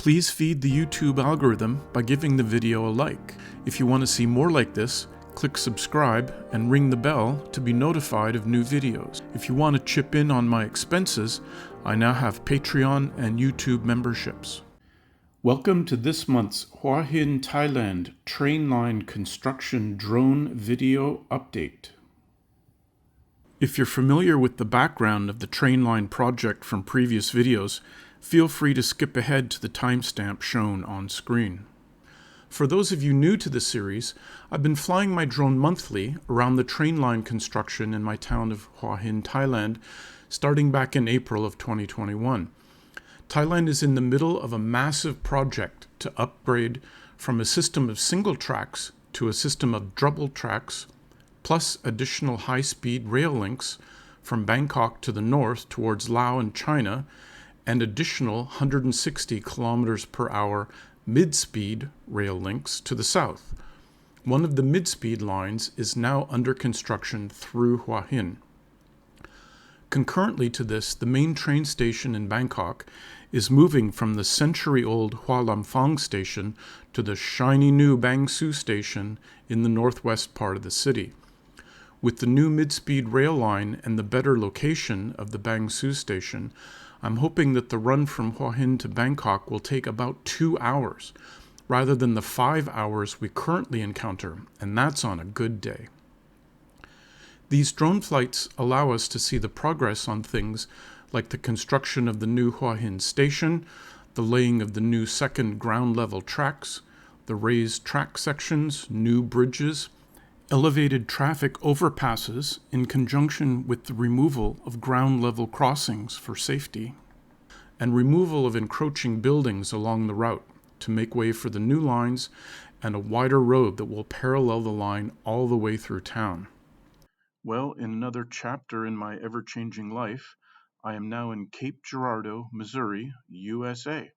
Please feed the YouTube algorithm by giving the video a like. If you want to see more like this, click subscribe and ring the bell to be notified of new videos. If you want to chip in on my expenses, I now have Patreon and YouTube memberships. Welcome to this month's Hua Hin Thailand train line construction drone video update. If you're familiar with the background of the train line project from previous videos, feel free to skip ahead to the timestamp shown on screen. For those of you new to the series, I've been flying my drone monthly around the train line construction in my town of Hua Hin, Thailand, starting back in April of 2021. Thailand is in the middle of a massive project to upgrade from a system of single tracks to a system of double tracks, plus additional high-speed rail links from Bangkok to the north towards Laos and China, and additional 160 kilometers per hour mid-speed rail links to the south. One of the mid-speed lines is now under construction through Hua Hin. Concurrently to this, the main train station in Bangkok is moving from the century-old Hua Lam Phang station to the shiny new Bang Su station in the northwest part of the city. With the new mid-speed rail line and the better location of the Bang Su station, I'm hoping that the run from Hua Hin to Bangkok will take about 2 hours, rather than the 5 hours we currently encounter, and that's on a good day. These drone flights allow us to see the progress on things like the construction of the new Hua Hin station, the laying of the new second ground-level tracks, the raised track sections, new bridges, elevated traffic overpasses in conjunction with the removal of ground-level crossings for safety, and removal of encroaching buildings along the route to make way for the new lines and a wider road that will parallel the line all the way through town. Well, in another chapter in my ever-changing life, I am now in Cape Girardeau, Missouri, USA.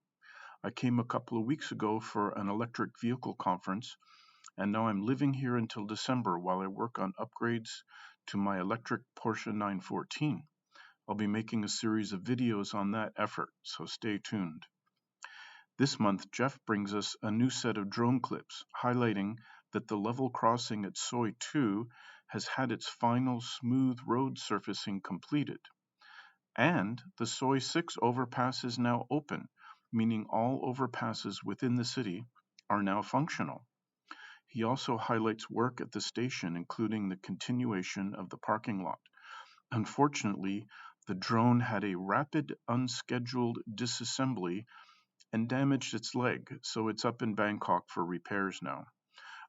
I came a couple of weeks ago for an electric vehicle conference, and now I'm living here until December while I work on upgrades to my electric Porsche 914. I'll be making a series of videos on that effort, so stay tuned. This month, Geoff brings us a new set of drone clips highlighting that the level crossing at Soi 2 has had its final smooth road surfacing completed. And the Soi 6 overpass is now open, meaning all overpasses within the city are now functional. He also highlights work at the station, including the continuation of the parking lot. Unfortunately, the drone had a rapid unscheduled disassembly and damaged its leg, so it's up in Bangkok for repairs now.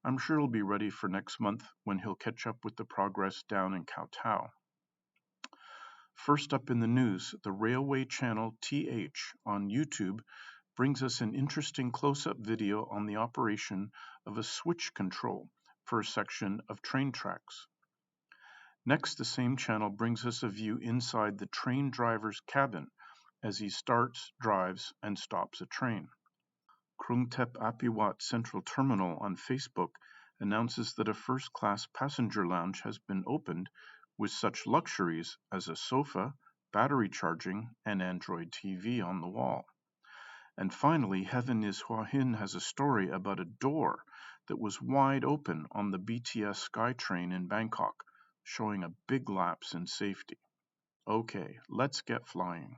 I'm sure it'll be ready for next month when he'll catch up with the progress down in Khao Tao. First up in the news, the Railway Channel TH on YouTube brings us an interesting close-up video on the operation of a switch control for a section of train tracks. Next, the same channel brings us a view inside the train driver's cabin as he starts, drives, and stops a train. Krungthep Apiwat Central Terminal on Facebook announces that a first-class passenger lounge has been opened with such luxuries as a sofa, battery charging, and Android TV on the wall. And finally, Heaven is Hua Hin has a story about a door that was wide open on the BTS SkyTrain in Bangkok, showing a big lapse in safety. Okay, let's get flying.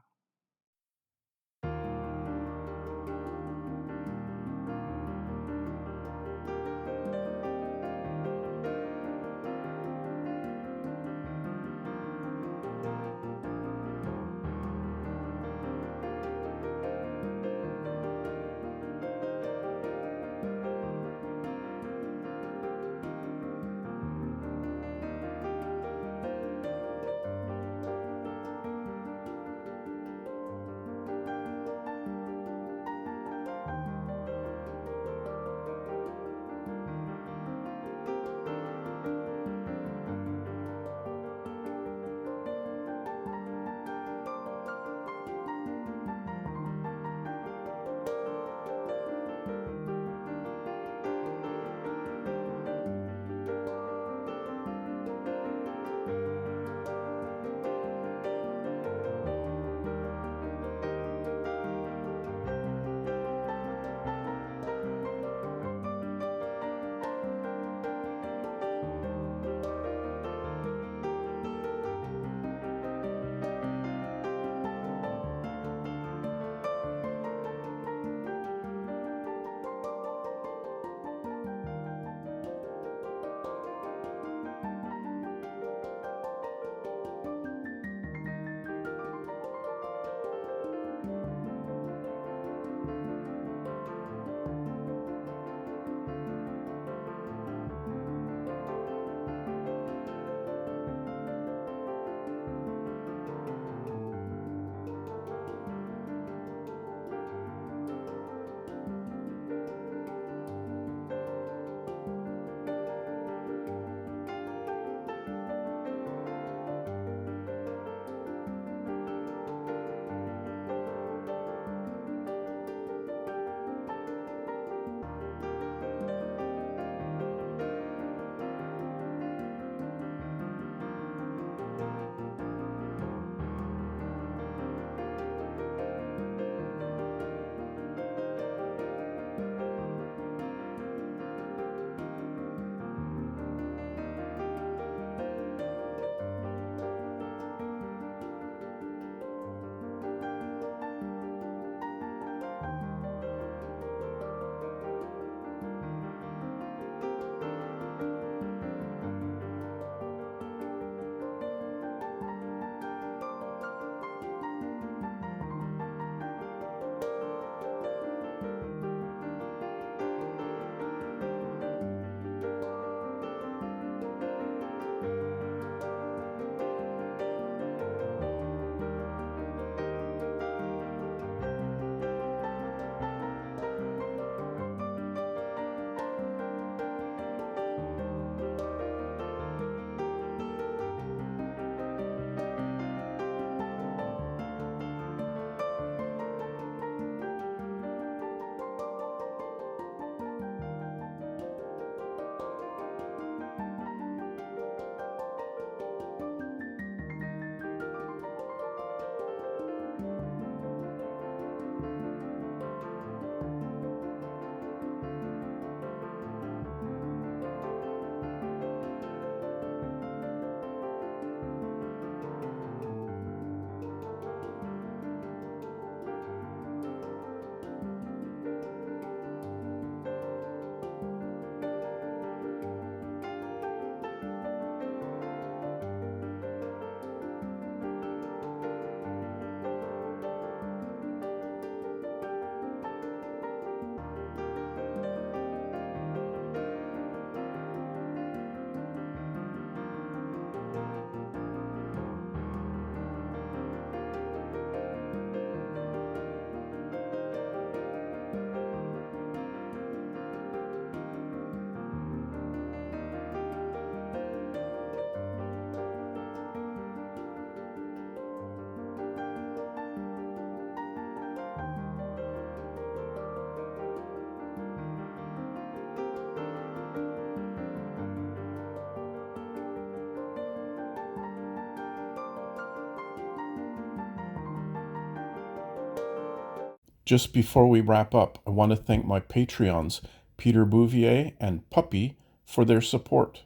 Just before we wrap up, I want to thank my Patreons, Peter Bouvier and Puppy, for their support.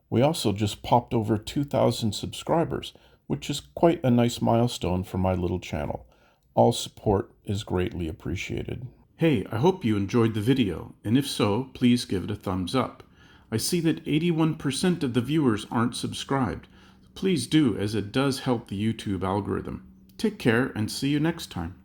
We also just popped over 2,000 subscribers, which is quite a nice milestone for my little channel. All support is greatly appreciated. Hey, I hope you enjoyed the video, and if so, please give it a thumbs up. I see that 81% of the viewers aren't subscribed. Please do, as it does help the YouTube algorithm. Take care and see you next time.